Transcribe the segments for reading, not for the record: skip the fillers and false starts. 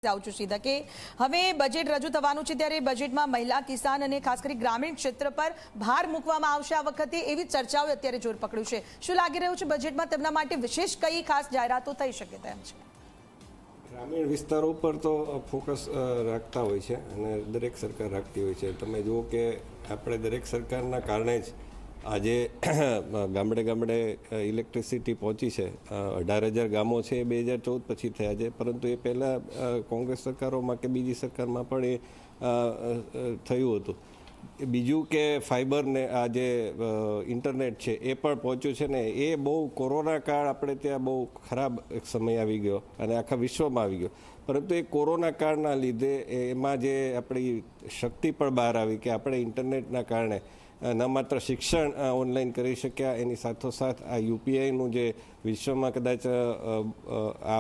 આવું છું સીધા કે હવે બજેટ રજૂ થવાનું છે ત્યારે બજેટમાં મહિલા કિસાન અને ખાસ કરી ગ્રામીણ ક્ષેત્ર પર ભાર મૂકવામાં આવશે આ વખતે એવી ચર્ચાઓ અત્યારે જોર પકડ્યું છે। શું લાગી રહ્યું છે બજેટમાં તેમના માટે વિશેષ કઈ ખાસ જાહેરાતો થઈ શકે તેમ છે? ગ્રામીણ વિસ્તારો ઉપર તો ફોકસ રાખતા હોય છે અને દરેક સરકાર રાખતી હોય છે। તમે જુઓ કે આપણે દરેક સરકારના કારણે જ આજે ગામડે ગામડે ઇલેક્ટ્રિસિટી પહોંચી છે। 18,000 ગામો છે એ 2014 પછી થયા છે, પરંતુ એ પહેલાં કોંગ્રેસ સરકારોમાં કે બીજી સરકારમાં પણ એ થયું હતું। બીજું કે ફાઇબરને આ જે ઇન્ટરનેટ છે એ પણ પહોંચ્યું છે ને, એ બહુ કોરોના કાળ આપણે ત્યાં બહુ ખરાબ એક સમય આવી ગયો અને આખા વિશ્વમાં આવી ગયો, પરંતુ એ કોરોના કાળના લીધે એમાં જે આપણી શક્તિ પણ બહાર આવી કે આપણે ઇન્ટરનેટના કારણે ન માત્ર શિક્ષણ ઓનલાઈન કરી શક્યા, એની સાથોસાથ આ યુપીઆઈનું જે વિશ્વમાં કદાચ આ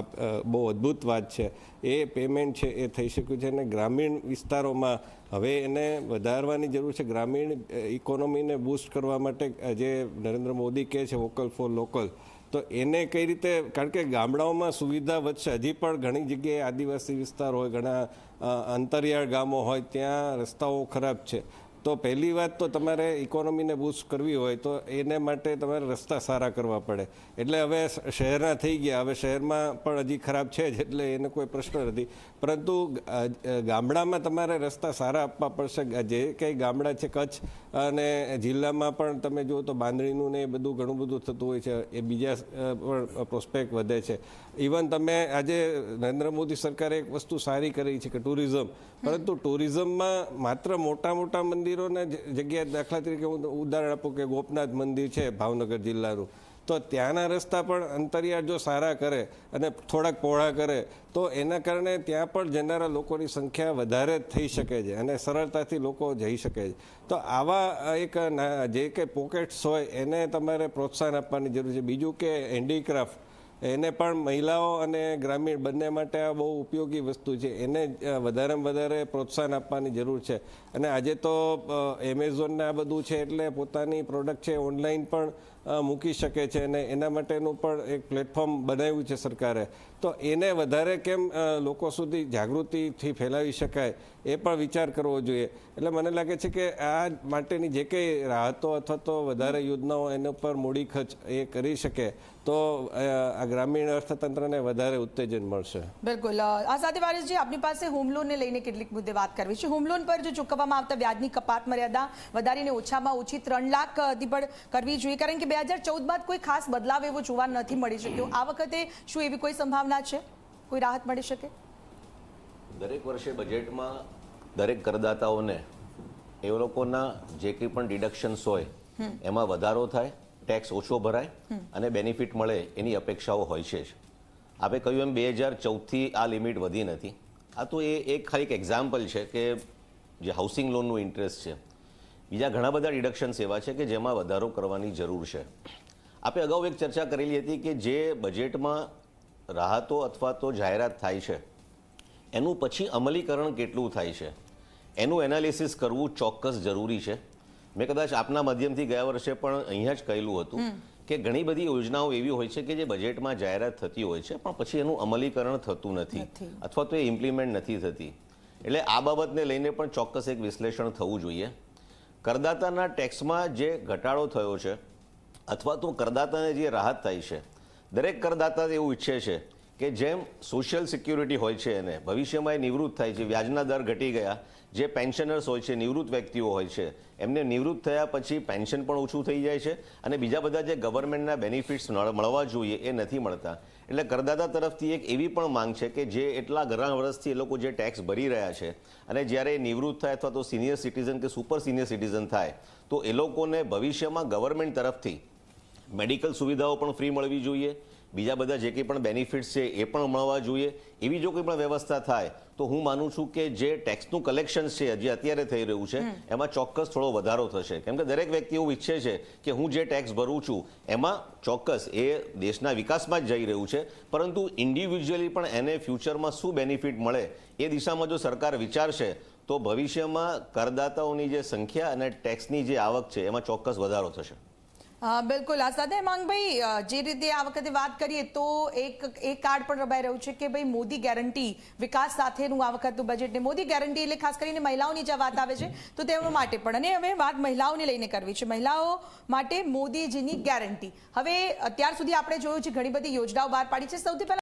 બહુ અદ્ભુત વાત છે એ પેમેન્ટ છે એ થઈ શક્યું છે। અને ગ્રામીણ વિસ્તારોમાં હવે એને વધારવાની જરૂર છે। ગ્રામીણ ઇકોનોમીને બૂસ્ટ કરવા માટે જે નરેન્દ્ર મોદી કહે છે વોકલ ફોર લોકલ, તો એને કઈ રીતે, કારણ કે ગામડાઓમાં સુવિધા વધશે, હજી પણ ઘણી જગ્યાએ આદિવાસી વિસ્તાર હોય, ઘણા અંતરિયાળ ગામો હોય, ત્યાં રસ્તાઓ ખરાબ છે। તો પહેલી વાત તો તમારે ઇકોનોમીને બૂસ્ટ કરવી હોય તો એને માટે તમારે રસ્તા સારા કરવા પડે। એટલે હવે શહેરના થઈ ગયા, હવે શહેરમાં પણ હજી ખરાબ છે જ, એટલે એને કોઈ પ્રશ્ન નથી, પરંતુ ગામડામાં તમારે રસ્તા સારા આપવા પડશે। જે કંઈ ગામડા છે કચ્છ અને જિલ્લામાં પણ તમે જુઓ તો બાંધણીનું ને એ બધું ઘણું બધું થતું હોય છે, એ બીજા પણ પ્રોસ્પેક્ટ વધે છે। ઇવન તમે આજે નરેન્દ્ર મોદી સરકારે એક વસ્તુ સારી કરી છે કે ટુરિઝમ, પરંતુ ટુરિઝમમાં માત્ર મોટા મોટા મંદિરોને જગ્યાએ, દાખલા તરીકે હું ઉદાહરણ આપું કે ગોપનાથ મંદિર છે ભાવનગર જિલ્લાનું, તો ત્યાંના રસ્તા પણ અંતરિયાળ જો સારા કરે અને થોડાક પહોળા કરે તો એના કારણે ત્યાં પણ જનારા લોકોની સંખ્યા વધારે થઈ શકે છે અને સરળતાથી લોકો જઈ શકે છે। તો આવા એક જે કંઈ પોકેટ્સ હોય એને તમારે પ્રોત્સાહન આપવાની જરૂર છે। બીજું કે હેન્ડીક્રાફ્ટ, એને પણ મહિલાઓ અને ગ્રામીણ બંને માટે આ બહુ ઉપયોગી વસ્તુ છે, એને વધારેમાં વધારે પ્રોત્સાહન આપવાની જરૂર છે। અને આજે તો એમેઝોનને આ બધું છે એટલે પોતાની પ્રોડક્ટ છે ઓનલાઈન પણ મૂકી શકે છે અને એના માટેનું પણ એક પ્લેટફોર્મ બનાવ્યું છે સરકારે, તો એને વધારે કેમ લોકો સુધી જાગૃતિથી ફેલાવી શકાય એ પણ વિચાર કરવો જોઈએ। એટલે મને લાગે છે કે આ માટેની જે કંઈ રાહતો અથવા તો વધારે યોજનાઓ એના ઉપર મૂડી ખર્ચ એ કરી શકે તો આ ગ્રામીણ અર્થતંત્રને વધારે ઉત્તેજન મળશે। બિલકુલ। આ સાથે વારીસજી, આપની પાસે હોમ લોનને લઈને કેટલીક મુદ્દે વાત કરવી છે। હોમ લોન પર જો ચૂકવવામાં આવતા વ્યાજની કપાત મર્યાદા વધારીને ઓછામાં ઓછી 3 લાખથી પણ કરવી જોઈએ, કારણ કે 2014 બાદ કોઈ ખાસ બદલાવ એવો જોવા નથી મળી શક્યો। આ વખતે શું એવી કોઈ સંભાવના છે, કોઈ રાહત મળી શકે? દરેક વર્ષે બજેટમાં દરેક કરદાતાઓને એ લોકોના જે કંઈ પણ ડિડક્શન્સ હોય એમાં વધારો થાય, ટેક્સ ઓછો ભરાય અને બેનિફિટ મળે એની અપેક્ષાઓ હોય છે જ। આપણે કહ્યું એમ 2014થી આ લિમિટ વધી નથી। આ તો એ એક ખાલી એક એક્ઝામ્પલ છે કે જે હાઉસિંગ લોનનું ઇન્ટરેસ્ટ છે, બીજા ઘણા બધા ડિડક્શન્સ એવા છે કે જેમાં વધારો કરવાની જરૂર છે। આપણે અગાઉ એક ચર્ચા કરેલી હતી કે જે બજેટમાં રાહતો અથવા તો જાહેરાત થાય છે એનું પછી અમલીકરણ કેટલું થાય છે એનું એનાલિસિસ કરવું ચોક્કસ જરૂરી છે। મેં કદાચ આપના માધ્યમથી ગયા વર્ષે પણ અહીંયા જ કહેલું હતું કે ઘણી બધી યોજનાઓ એવી હોય છે કે જે બજેટમાં જાહેરાત થતી હોય છે પણ પછી એનું અમલીકરણ થતું નથી અથવા તો એ ઇમ્પ્લિમેન્ટ નથી થતી। એટલે આ બાબતને લઈને પણ ચોક્કસ એક વિશ્લેષણ થવું જોઈએ। કરદાતાના ટેક્સમાં જે ઘટાડો થયો છે અથવા તો કરદાતાને જે રાહત થાય છે, દરેક કરદાતા એવું ઈચ્છે છે કે જેમ સોશિયલ સિક્યુરિટી હોય છે એને ભવિષ્યમાં એ નિવૃત્ત થાય છે, વ્યાજના દર ઘટી ગયા, જે પેન્શનર્સ હોય છે, નિવૃત્ત વ્યક્તિઓ હોય છે, એમને નિવૃત્ત થયા પછી પેન્શન પણ ઓછું થઈ જાય છે અને બીજા બધા જે ગવર્મેન્ટના બેનિફિટ્સ મળવા જોઈએ એ નથી મળતા। એટલે કરદાતા તરફથી એક એવી પણ માંગ છે કે જે એટલા ઘણા વર્ષથી એ લોકો જે ટેક્સ ભરી રહ્યા છે અને જ્યારે નિવૃત્ત થાય અથવા તો સિનિયર સિટીઝન કે સુપર સિનિયર સિટીઝન થાય તો એ લોકોને ભવિષ્યમાં ગવર્મેન્ટ તરફથી મેડિકલ સુવિધાઓ પણ ફ્રી મળવી જોઈએ, બીજા બધા જે કંઈ પણ બેનિફિટ્સ છે એ પણ મળવા જોઈએ। એવી જો કોઈ પણ વ્યવસ્થા થાય તો હું માનું છું કે જે ટેક્સનું કલેક્શન છે જે અત્યારે થઈ રહ્યું છે એમાં ચોક્કસ થોડો વધારો થશે, કેમ કે દરેક વ્યક્તિ એવું ઈચ્છે છે કે હું જે ટેક્સ ભરું છું એમાં ચોક્કસ એ દેશના વિકાસમાં જ જઈ રહ્યું છે, પરંતુ ઇન્ડિવિજ્યુઅલી પણ એને ફ્યુચરમાં શું બેનિફિટ મળે એ દિશામાં જો સરકાર વિચારશે તો ભવિષ્યમાં કરદાતાઓની જે સંખ્યા અને ટેક્સની જે આવક છે એમાં ચોક્કસ વધારો થશે। બિલકુલ આ સાથે માંગભાઈ જે રીતે આ વખતે વાત કરીએ તો એક કાર્ડ પણ રબાઈ રહ્યું છે કે ભાઈ મોદી ગેરંટી વિકાસ સાથેનું આ વખતનું બજેટ ને મોદી ગેરંટી એટલે ખાસ કરીને મહિલાઓની જે વાત આવે છે તો તેમનો માટે પણ અને હવે વાત મહિલાઓને લઈને કરવી છે મહિલાઓ માટે મોદીજીની ગેરંટી હવે અત્યાર સુધી આપણે જોયું છે ઘણી બધી યોજનાઓ બહાર પાડી છે સૌથી પહેલા